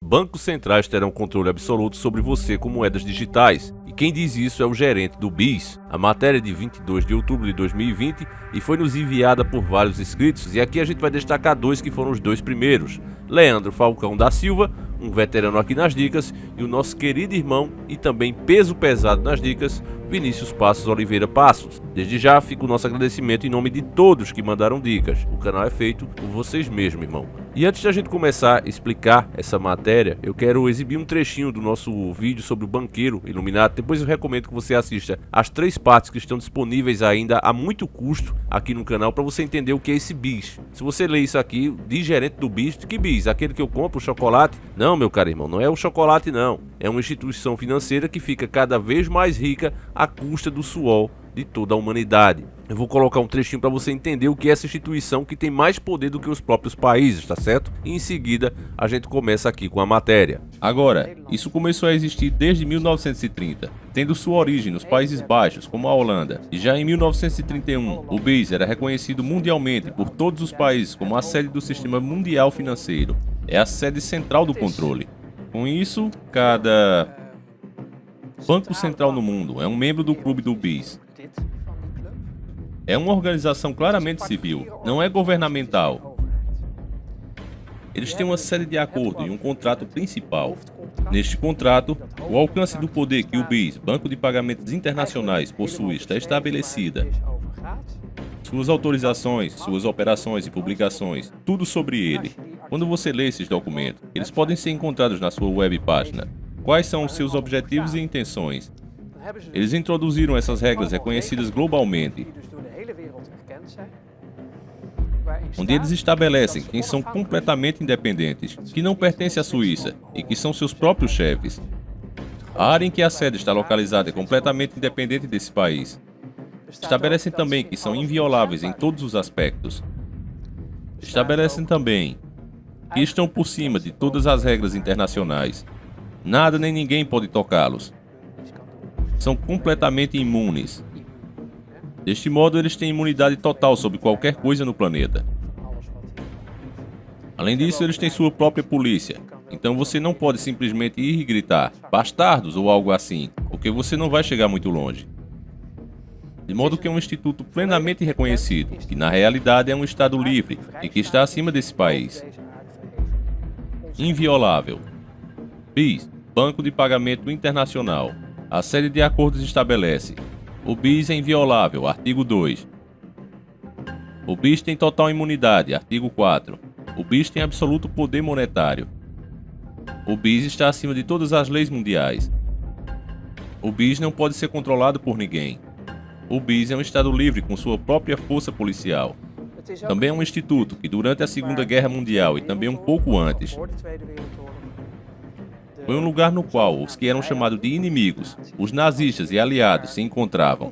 bancos centrais terão controle absoluto sobre você com moedas digitais. E quem diz isso é o gerente do BIS. A matéria é de 22 de outubro de 2020 e foi nos enviada por vários inscritos, e aqui a gente vai destacar dois que foram os dois primeiros. Leandro Falcão da Silva, um veterano aqui nas dicas, e o nosso querido irmão e também peso pesado nas dicas, Vinícius Passos Oliveira Passos. Desde já fica o nosso agradecimento em nome de todos que mandaram dicas. O canal é feito por vocês mesmos, irmão. E antes de a gente começar a explicar essa matéria, eu quero exibir um trechinho do nosso vídeo sobre o banqueiro Illuminati. Depois eu recomendo que você assista as 3 partes que estão disponíveis ainda a muito custo aqui no canal para você entender o que é esse BIS. Se você ler isso aqui, de gerente do BIS, que BIS? Aquele que eu compro, o chocolate? Não, meu caro irmão, não é o chocolate não. É uma instituição financeira que fica cada vez mais rica à custa do suor de toda a humanidade. Eu vou colocar um trechinho para você entender o que é essa instituição que tem mais poder do que os próprios países, tá certo? E em seguida a gente começa aqui com a matéria. Agora, isso começou a existir desde 1930, tendo sua origem nos Países Baixos, como a Holanda. E já em 1931, o BIS era reconhecido mundialmente por todos os países como a sede do sistema mundial financeiro. É a sede central do controle. Com isso, cada banco central no mundo é um membro do clube do BIS. É uma organização claramente civil, não é governamental. Eles têm uma série de acordos e um contrato principal. Neste contrato, o alcance do poder que o BIS, Banco de Pagamentos Internacionais, possui está estabelecida. Suas autorizações, suas operações e publicações, tudo sobre ele. Quando você lê esses documentos, eles podem ser encontrados na sua web página. Quais são os seus objetivos e intenções? Eles introduziram essas regras reconhecidas globalmente, onde eles estabelecem quem são completamente independentes, que não pertencem à Suíça e que são seus próprios chefes. A área em que a sede está localizada é completamente independente desse país. Estabelecem também que são invioláveis em todos os aspectos. Estabelecem também que estão por cima de todas as regras internacionais. Nada nem ninguém pode tocá-los. São completamente imunes. Deste modo, eles têm imunidade total sobre qualquer coisa no planeta. Além disso, eles têm sua própria polícia. Então você não pode simplesmente ir e gritar "bastardos" ou algo assim, porque você não vai chegar muito longe. De modo que é um instituto plenamente reconhecido, que na realidade é um Estado livre e que está acima desse país. Inviolável. BIS, Banco de Pagamento Internacional. A série de acordos estabelece: o BIS é inviolável, artigo 2. O BIS tem total imunidade, artigo 4. O BIS tem absoluto poder monetário. O BIS está acima de todas as leis mundiais. O BIS não pode ser controlado por ninguém. O BIS é um Estado livre com sua própria força policial. Também é um instituto que durante a Segunda Guerra Mundial e também um pouco antes, foi um lugar no qual os que eram chamados de inimigos, os nazistas e aliados, se encontravam.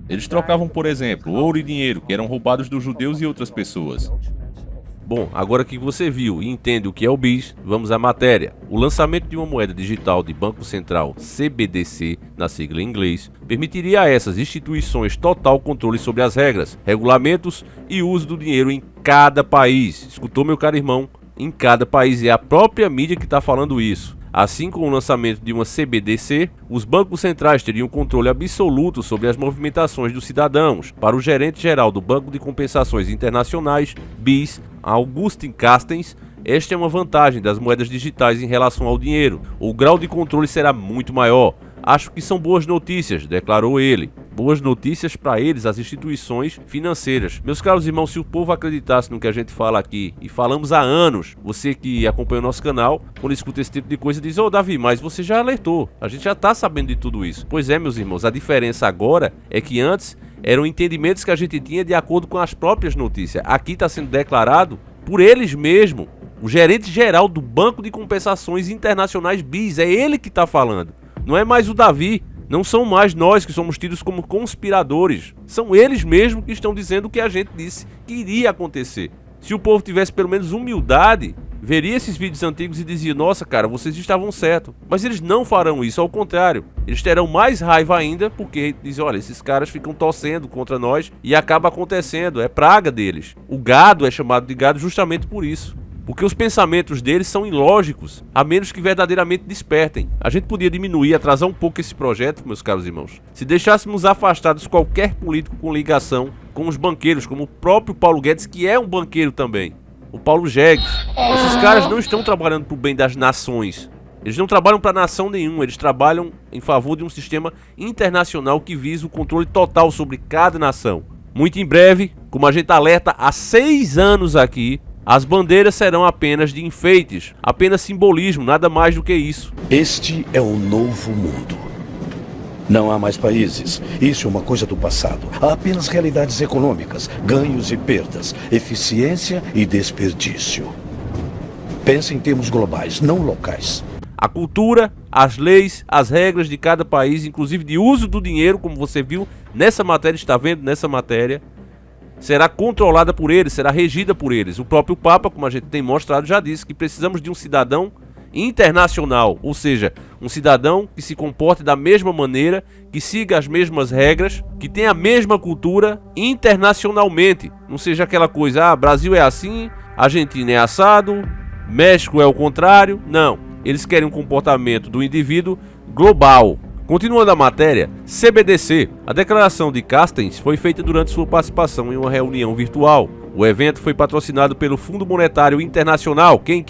Eles trocavam, por exemplo, ouro e dinheiro que eram roubados dos judeus e outras pessoas. Bom, agora que você viu e entende o que é o BIS, vamos à matéria. O lançamento de uma moeda digital de Banco Central CBDC, na sigla em inglês, permitiria a essas instituições total controle sobre as regras, regulamentos e uso do dinheiro em cada país. Escutou, meu caro irmão? Em cada país, é a própria mídia que está falando isso. Assim como o lançamento de uma CBDC, os bancos centrais teriam controle absoluto sobre as movimentações dos cidadãos. Para o gerente-geral do Banco de Compensações Internacionais, BIS, Augustin Carstens, esta é uma vantagem das moedas digitais em relação ao dinheiro. O grau de controle será muito maior. Acho que são boas notícias, declarou ele. Boas notícias para eles, as instituições financeiras. Meus caros irmãos, se o povo acreditasse no que a gente fala aqui, e falamos há anos, você que acompanha o nosso canal, quando escuta esse tipo de coisa, diz: ô Davi, mas você já alertou, a gente já está sabendo de tudo isso. Pois é, meus irmãos, a diferença agora é que antes eram entendimentos que a gente tinha de acordo com as próprias notícias. Aqui está sendo declarado por eles mesmos, o gerente geral do Banco de Compensações Internacionais BIS, é ele que está falando. Não é mais o Davi, não são mais nós que somos tidos como conspiradores. São eles mesmos que estão dizendo o que a gente disse que iria acontecer. Se o povo tivesse pelo menos humildade, veria esses vídeos antigos e dizia: nossa cara, vocês estavam certos. Mas eles não farão isso, ao contrário. Eles terão mais raiva ainda, porque dizem: olha, esses caras ficam torcendo contra nós e acaba acontecendo, é praga deles. O gado é chamado de gado justamente por isso. porque os pensamentos deles são ilógicos, a menos que verdadeiramente despertem. A gente podia diminuir, atrasar um pouco esse projeto, meus caros irmãos, se deixássemos afastados qualquer político com ligação com os banqueiros, como o próprio Paulo Guedes, que é um banqueiro também, o Paulo Jegues. Esses caras não estão trabalhando para o bem das nações. Eles não trabalham para nação nenhuma, eles trabalham em favor de um sistema internacional que visa o controle total sobre cada nação. Muito em breve, como a gente alerta há 6 anos aqui, as bandeiras serão apenas de enfeites, apenas simbolismo, nada mais do que isso. Este é um novo mundo. Não há mais países. Isso é uma coisa do passado. Há apenas realidades econômicas, ganhos e perdas, eficiência e desperdício. Pense em termos globais, não locais. A cultura, as leis, as regras de cada país, inclusive de uso do dinheiro, como você viu nessa matéria, está vendo nessa matéria, será controlada por eles, será regida por eles. O próprio Papa, como a gente tem mostrado, já disse que precisamos de um cidadão internacional, ou seja, um cidadão que se comporte da mesma maneira, que siga as mesmas regras, que tenha a mesma cultura internacionalmente. Não seja aquela coisa, Brasil é assim, Argentina é assado, México é o contrário. Não. Eles querem um comportamento do indivíduo global. Continuando a matéria, CBDC. A declaração de Carstens foi feita durante sua participação em uma reunião virtual. O evento foi patrocinado pelo Fundo Monetário Internacional, quem?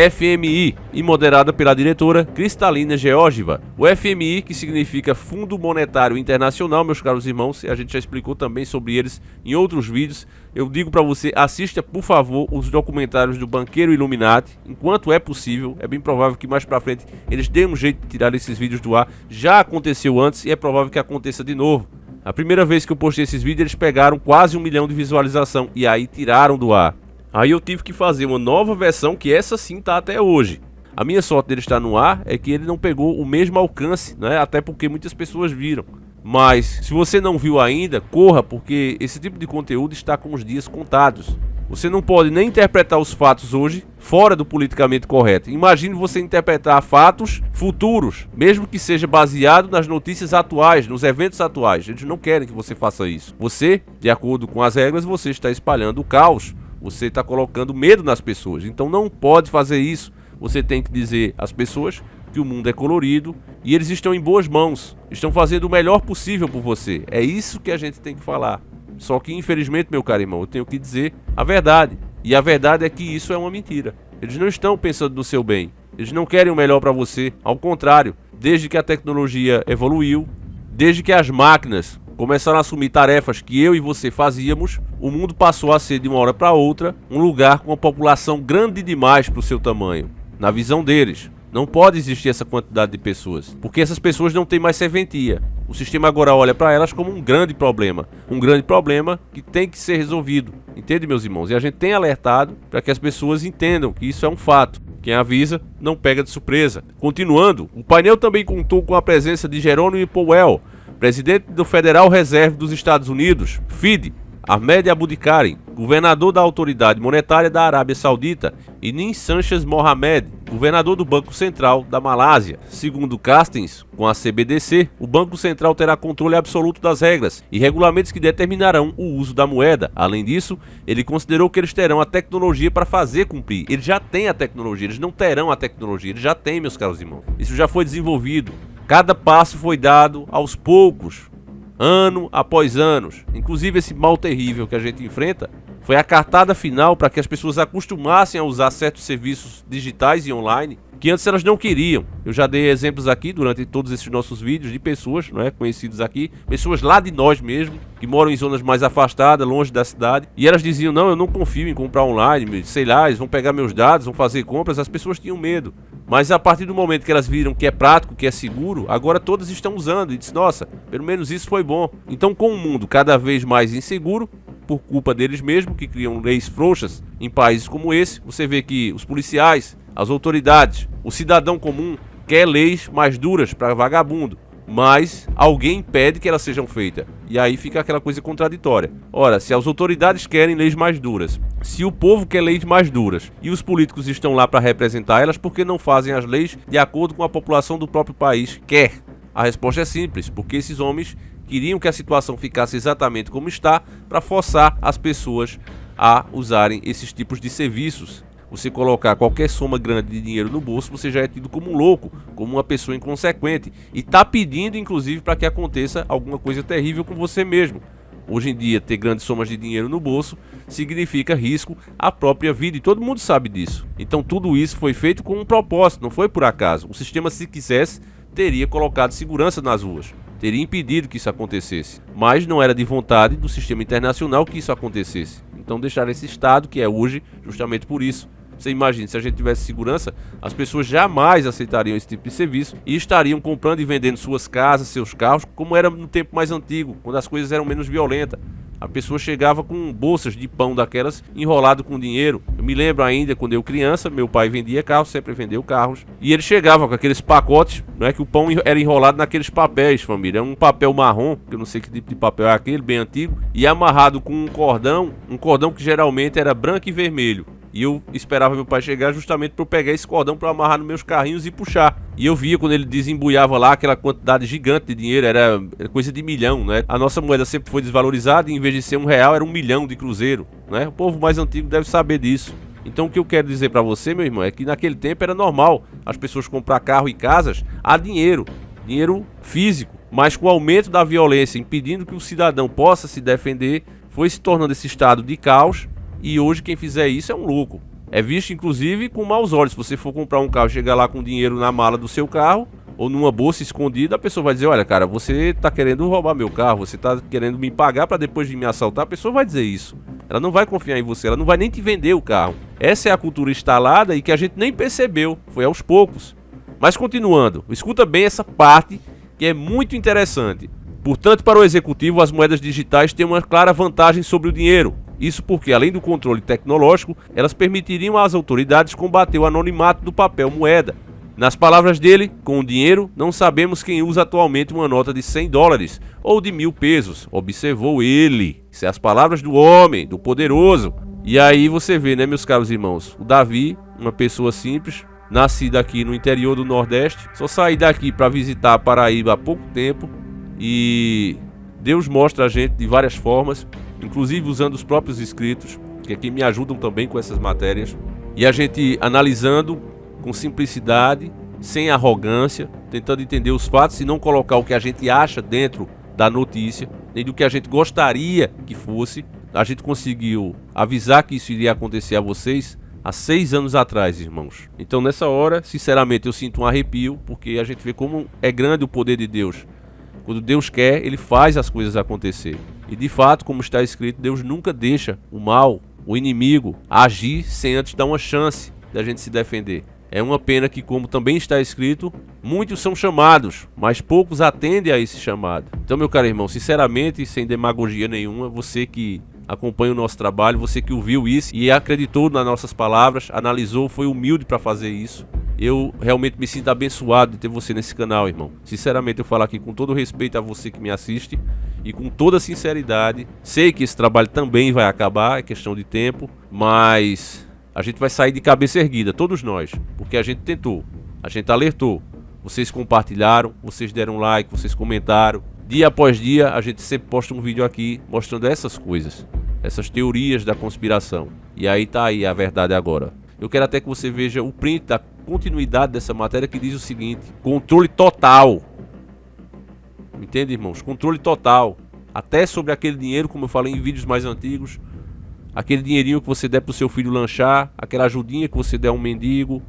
FMI, e moderada pela diretora Cristalina Georgieva. O FMI, que significa Fundo Monetário Internacional, meus caros irmãos, a gente já explicou também sobre eles em outros vídeos. Eu digo para você, assista por favor os documentários do Banqueiro Illuminati, enquanto é possível. É bem provável que mais para frente eles deem um jeito de tirar esses vídeos do ar. Já aconteceu antes e é provável que aconteça de novo. A primeira vez que eu postei esses vídeos, eles pegaram quase 1 milhão de visualização e aí tiraram do ar. Aí eu tive que fazer uma nova versão, que essa sim tá até hoje. A minha sorte dele estar no ar é que ele não pegou o mesmo alcance, né? Até porque muitas pessoas viram. Mas se você não viu ainda, corra, porque esse tipo de conteúdo está com os dias contados. Você não pode nem interpretar os fatos hoje fora do politicamente correto. Imagine você interpretar fatos futuros, mesmo que seja baseado nas notícias atuais, nos eventos atuais. Eles não querem que você faça isso. Você, de acordo com as regras, você está espalhando o caos. Você está colocando medo nas pessoas. Então não pode fazer isso. Você tem que dizer às pessoas que o mundo é colorido e eles estão em boas mãos. Estão fazendo o melhor possível por você. É isso que a gente tem que falar. Só que infelizmente, meu caro irmão, eu tenho que dizer a verdade. E a verdade é que isso é uma mentira. Eles não estão pensando no seu bem. Eles não querem o melhor para você. Ao contrário, desde que a tecnologia evoluiu, desde que as máquinas começaram a assumir tarefas que eu e você fazíamos, o mundo passou a ser, de uma hora para outra, um lugar com uma população grande demais para o seu tamanho. Na visão deles, não pode existir essa quantidade de pessoas, porque essas pessoas não têm mais serventia. O sistema agora olha para elas como um grande problema que tem que ser resolvido. Entende, meus irmãos? E a gente tem alertado para que as pessoas entendam que isso é um fato. Quem avisa não pega de surpresa. Continuando, o painel também contou com a presença de Jerome Powell, presidente do Federal Reserve dos Estados Unidos, FED, Ahmed Abudikarim, governador da Autoridade Monetária da Arábia Saudita, e Nin Sanchez Mohamed, governador do Banco Central da Malásia. Segundo Carstens, com a CBDC, o Banco Central terá controle absoluto das regras e regulamentos que determinarão o uso da moeda. Além disso, ele considerou que eles terão a tecnologia para fazer cumprir. Eles já têm a tecnologia, eles não terão a tecnologia, eles já têm, meus caros irmãos. Isso já foi desenvolvido. Cada passo foi dado aos poucos, ano após ano. Inclusive esse mal terrível que a gente enfrenta foi a cartada final para que as pessoas acostumassem a usar certos serviços digitais e online que antes elas não queriam. Eu já dei exemplos aqui durante todos esses nossos vídeos de pessoas, não é, conhecidas aqui, pessoas lá de nós mesmo, que moram em zonas mais afastadas, longe da cidade, e elas diziam, não, eu não confio em comprar online, sei lá, eles vão pegar meus dados, vão fazer compras. As pessoas tinham medo. Mas a partir do momento que elas viram que é prático, que é seguro, agora todas estão usando e disse, nossa, pelo menos isso foi bom. Então, com o mundo cada vez mais inseguro, por culpa deles mesmos, que criam leis frouxas em países como esse, você vê que os policiais, as autoridades, o cidadão comum quer leis mais duras para vagabundo, mas alguém impede que elas sejam feitas. E aí fica aquela coisa contraditória. Ora, se as autoridades querem leis mais duras, se o povo quer leis mais duras e os políticos estão lá para representar elas, por que não fazem as leis de acordo com a população do próprio país quer? A resposta é simples, porque esses homens queriam que a situação ficasse exatamente como está para forçar as pessoas a usarem esses tipos de serviços. você colocar qualquer soma grande de dinheiro no bolso, você já é tido como um louco, como uma pessoa inconsequente. E tá pedindo, inclusive, para que aconteça alguma coisa terrível com você mesmo. Hoje em dia, ter grandes somas de dinheiro no bolso significa risco à própria vida, e todo mundo sabe disso. Então tudo isso foi feito com um propósito, não foi por acaso. O sistema, se quisesse, teria colocado segurança nas ruas, teria impedido que isso acontecesse. Mas não era de vontade do sistema internacional que isso acontecesse. Então deixaram esse estado que é hoje justamente por isso. Você imagina, se a gente tivesse segurança, as pessoas jamais aceitariam esse tipo de serviço e estariam comprando e vendendo suas casas, seus carros, como era no tempo mais antigo, quando as coisas eram menos violentas. A pessoa chegava com bolsas de pão daquelas enrolado com dinheiro. Eu me lembro ainda, quando eu criança, meu pai vendia carros, sempre vendeu carros. E ele chegava com aqueles pacotes, não é que o pão era enrolado naqueles papéis, família. É um papel marrom, que eu não sei que tipo de papel é aquele, bem antigo. E amarrado com um cordão que geralmente era branco e vermelho. E eu esperava meu pai chegar justamente para eu pegar esse cordão para amarrar nos meus carrinhos e puxar. E eu via quando ele desembuiava lá aquela quantidade gigante de dinheiro, era coisa de milhão, né? A nossa moeda sempre foi desvalorizada e em vez de ser R$1, era 1 milhão de cruzeiro, né? O povo mais antigo deve saber disso. Então o que eu quero dizer para você, meu irmão, é que naquele tempo era normal as pessoas comprar carro e casas a dinheiro físico. Mas com o aumento da violência, impedindo que o cidadão possa se defender, foi se tornando esse estado de caos. E hoje quem fizer isso é um louco. É visto inclusive com maus olhos. Se você for comprar um carro e chegar lá com dinheiro na mala do seu carro ou numa bolsa escondida, a pessoa vai dizer: olha, cara, você tá querendo roubar meu carro, você tá querendo me pagar para depois de me assaltar. A pessoa vai dizer isso. Ela não vai confiar em você, ela não vai nem te vender o carro. Essa é a cultura instalada e que a gente nem percebeu, foi aos poucos. Mas continuando, escuta bem essa parte que é muito interessante. Portanto, para o executivo, as moedas digitais têm uma clara vantagem sobre o dinheiro. Isso porque, além do controle tecnológico, elas permitiriam às autoridades combater o anonimato do papel moeda. Nas palavras dele, com o dinheiro, não sabemos quem usa atualmente uma nota de $100 ou de 1.000 pesos, observou ele. Isso é as palavras do homem, do poderoso. E aí você vê, né, meus caros irmãos, o Davi, uma pessoa simples, nascida aqui no interior do Nordeste, só saí daqui para visitar a Paraíba há pouco tempo e Deus mostra a gente de várias formas, inclusive usando os próprios escritos, que é quem me ajudam também com essas matérias, e a gente analisando com simplicidade, sem arrogância, tentando entender os fatos e não colocar o que a gente acha dentro da notícia, nem do que a gente gostaria que fosse. A gente conseguiu avisar que isso iria acontecer a vocês há 6 anos atrás, irmãos. Então nessa hora, sinceramente, eu sinto um arrepio, porque a gente vê como é grande o poder de Deus. Quando Deus quer, Ele faz as coisas acontecer. E de fato, como está escrito, Deus nunca deixa o mal, o inimigo, agir sem antes dar uma chance da gente se defender. É uma pena que, como também está escrito, muitos são chamados, mas poucos atendem a esse chamado. Então, meu caro irmão, sinceramente, sem demagogia nenhuma, você que acompanha o nosso trabalho, você que ouviu isso e acreditou nas nossas palavras, analisou, foi humilde para fazer isso. Eu realmente me sinto abençoado de ter você nesse canal, irmão. Sinceramente, eu falo aqui com todo respeito a você que me assiste e com toda sinceridade. Sei que esse trabalho também vai acabar, é questão de tempo, mas a gente vai sair de cabeça erguida, todos nós, porque a gente tentou, a gente alertou. Vocês compartilharam, vocês deram like, vocês comentaram. Dia após dia, a gente sempre posta um vídeo aqui mostrando essas coisas, essas teorias da conspiração. E aí tá aí a verdade agora. Eu quero até que você veja o print da continuidade dessa matéria que diz o seguinte: controle total. Entende, irmãos? Controle total. Até sobre aquele dinheiro, como eu falei em vídeos mais antigos. Aquele dinheirinho que você der pro seu filho lanchar, aquela ajudinha que você der a um mendigo.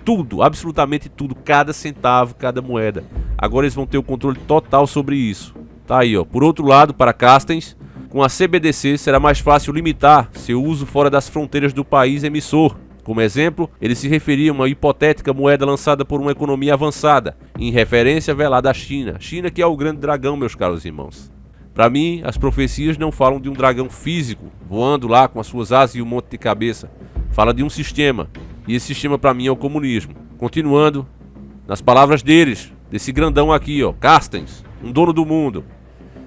Tudo, absolutamente tudo, cada centavo, cada moeda. Agora eles vão ter o controle total sobre isso. Tá aí, ó. Por outro lado, para Castens, com a CBDC será mais fácil limitar seu uso fora das fronteiras do país emissor. Como exemplo, ele se referia a uma hipotética moeda lançada por uma economia avançada, em referência velada à China. China que é o grande dragão, meus caros irmãos. Para mim, as profecias não falam de um dragão físico, voando lá com as suas asas e um monte de cabeça. Fala de um sistema, e esse sistema para mim é o comunismo. Continuando, nas palavras deles, desse grandão aqui, ó, Castens, um dono do mundo.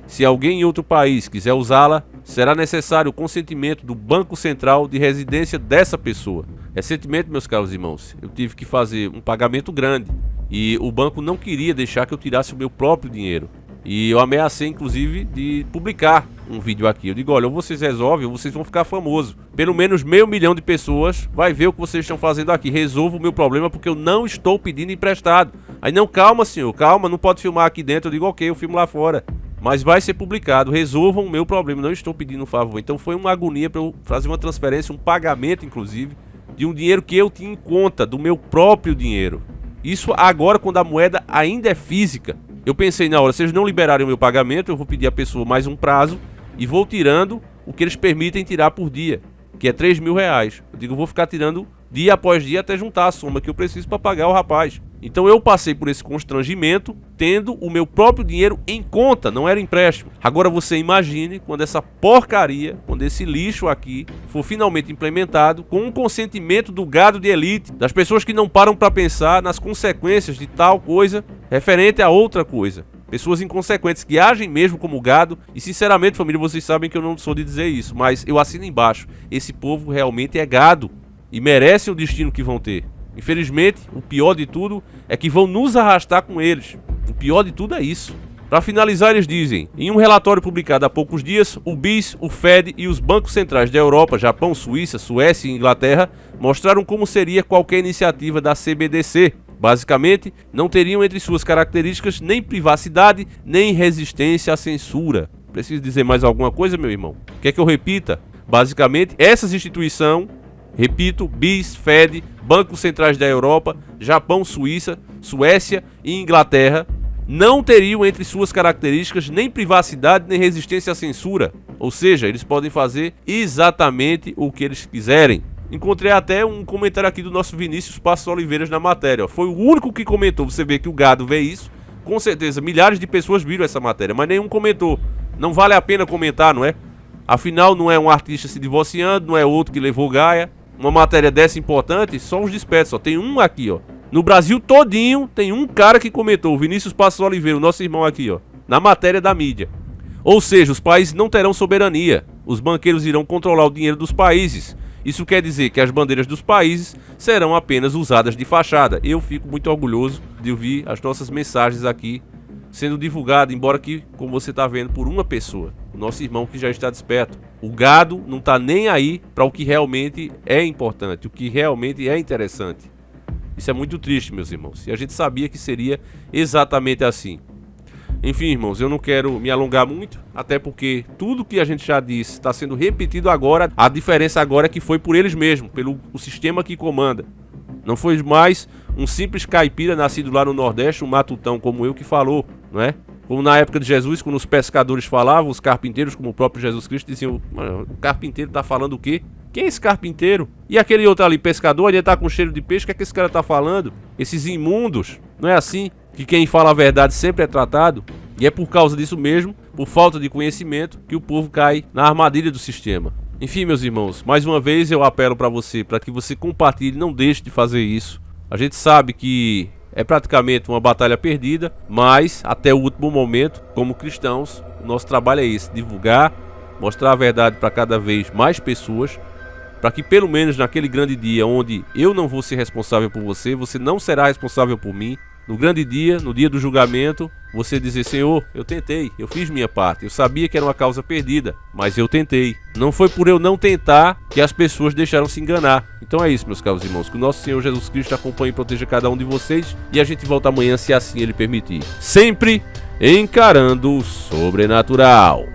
Se alguém em outro país quiser usá-la, será necessário o consentimento do Banco Central de residência dessa pessoa. Recentemente, meus caros irmãos, eu tive que fazer um pagamento grande e o banco não queria deixar que eu tirasse o meu próprio dinheiro. E eu ameacei, inclusive, de publicar um vídeo aqui. Eu digo, olha, ou vocês resolvem ou vocês vão ficar famosos. Pelo menos 500 mil de pessoas vai ver o que vocês estão fazendo aqui. Resolva o meu problema porque eu não estou pedindo emprestado. Aí não, calma senhor, calma, não pode filmar aqui dentro. Eu digo, ok, eu filmo lá fora. Mas vai ser publicado, resolvam o meu problema, não estou pedindo um favor. Então foi uma agonia para eu fazer uma transferência, um pagamento inclusive, de um dinheiro que eu tinha em conta, do meu próprio dinheiro. Isso agora quando a moeda ainda é física. Eu pensei na hora, se eles não liberarem o meu pagamento, eu vou pedir à pessoa mais um prazo e vou tirando o que eles permitem tirar por dia, que é 3 mil reais. Eu digo, eu vou ficar tirando dia após dia até juntar a soma que eu preciso para pagar o rapaz. Então eu passei por esse constrangimento tendo o meu próprio dinheiro em conta, não era empréstimo. Agora você imagine quando essa porcaria, quando esse lixo aqui for finalmente implementado com um consentimento do gado de elite, das pessoas que não param para pensar nas consequências de tal coisa referente a outra coisa. Pessoas inconsequentes que agem mesmo como gado. E sinceramente, família, vocês sabem que eu não sou de dizer isso, mas eu assino embaixo. Esse povo realmente é gado e merece o destino que vão ter. Infelizmente, o pior de tudo é que vão nos arrastar com eles. O pior de tudo é isso. Para finalizar, eles dizem, em um relatório publicado há poucos dias, o BIS, o Fed e os bancos centrais da Europa, Japão, Suíça, Suécia e Inglaterra mostraram como seria qualquer iniciativa da CBDC. Basicamente, não teriam entre suas características nem privacidade, nem resistência à censura. Preciso dizer mais alguma coisa, meu irmão? Quer que eu repita? Basicamente, essas instituições, repito, BIS, Fed, bancos centrais da Europa, Japão, Suíça, Suécia e Inglaterra, não teriam entre suas características nem privacidade nem resistência à censura. Ou seja, eles podem fazer exatamente o que eles quiserem. Encontrei até um comentário aqui do nosso Vinícius Passos Oliveiras na matéria. Foi o único que comentou. Você vê que o gado vê isso. Com certeza, milhares de pessoas viram essa matéria, mas nenhum comentou. Não vale a pena comentar, não é? Afinal, não é um artista se divorciando, não é outro que levou Gaia. Uma matéria dessa importante, só os despertos. Só tem um aqui, ó. No Brasil todinho, tem um cara que comentou. O Vinícius Passos Oliveira, o nosso irmão aqui, ó. Na matéria da mídia. Ou seja, os países não terão soberania. Os banqueiros irão controlar o dinheiro dos países. Isso quer dizer que as bandeiras dos países serão apenas usadas de fachada. Eu fico muito orgulhoso de ouvir as nossas mensagens aqui sendo divulgadas, embora que, como você está vendo, por uma pessoa, o nosso irmão que já está desperto. O gado não está nem aí para o que realmente é importante, o que realmente é interessante. Isso é muito triste, meus irmãos. E a gente sabia que seria exatamente assim. Enfim, irmãos, eu não quero me alongar muito, até porque tudo que a gente já disse está sendo repetido agora. A diferença agora é que foi por eles mesmos, pelo o sistema que comanda. Não foi mais um simples caipira nascido lá no Nordeste, um matutão como eu que falou, não é? Como na época de Jesus, quando os pescadores falavam, os carpinteiros, como o próprio Jesus Cristo, diziam, o carpinteiro tá falando o quê? Quem é esse carpinteiro? E aquele outro ali, pescador, ele tá com cheiro de peixe, o que é que esse cara tá falando? Esses imundos, não é assim? Que quem fala a verdade sempre é tratado, e é por causa disso mesmo, por falta de conhecimento, que o povo cai na armadilha do sistema. Enfim, meus irmãos, mais uma vez eu apelo para você, para que você compartilhe, não deixe de fazer isso. A gente sabe que é praticamente uma batalha perdida, mas até o último momento, como cristãos, o nosso trabalho é esse, divulgar, mostrar a verdade para cada vez mais pessoas, para que pelo menos naquele grande dia onde eu não vou ser responsável por você, você não será responsável por mim, no grande dia, no dia do julgamento, você dizer, Senhor, eu tentei, eu fiz minha parte, eu sabia que era uma causa perdida, mas eu tentei. Não foi por eu não tentar que as pessoas deixaram se enganar. Então é isso, meus caros irmãos, que o nosso Senhor Jesus Cristo acompanhe e proteja cada um de vocês, e a gente volta amanhã, se assim Ele permitir. Sempre encarando o sobrenatural.